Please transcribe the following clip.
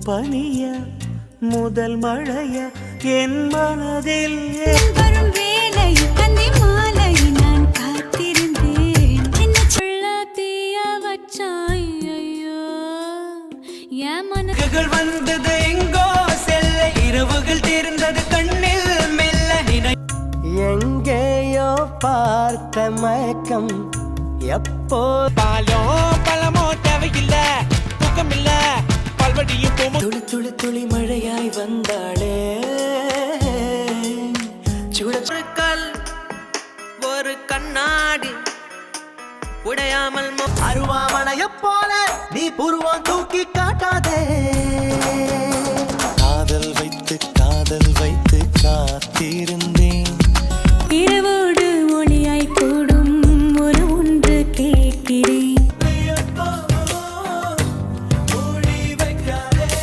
பனிய முதல் மழைய என் மனதில் வரும் வேலை அந்தி மாலை நான் காத்திருந்தேன் என்ன சொல்ல தீய வச்சாய் ஐயோ என் மனதுகள் வந்தது எங்கோ செல்ல இரவுகள் தீர்ந்தது கண்ணில் மெல்ல நினை எங்கேயோ பார்த்த மயக்கம் எப்போ பாலோ பழமோ தேவையில்ல தூக்கமில்ல பல்வடியும் துளி துளி துளி மழையாய் வந்தாளே சுழற்கல் ஒரு கண்ணாடி உடையாமல் அருவாமனைய போல நீ புருவம் தூக்கி காட்டாதே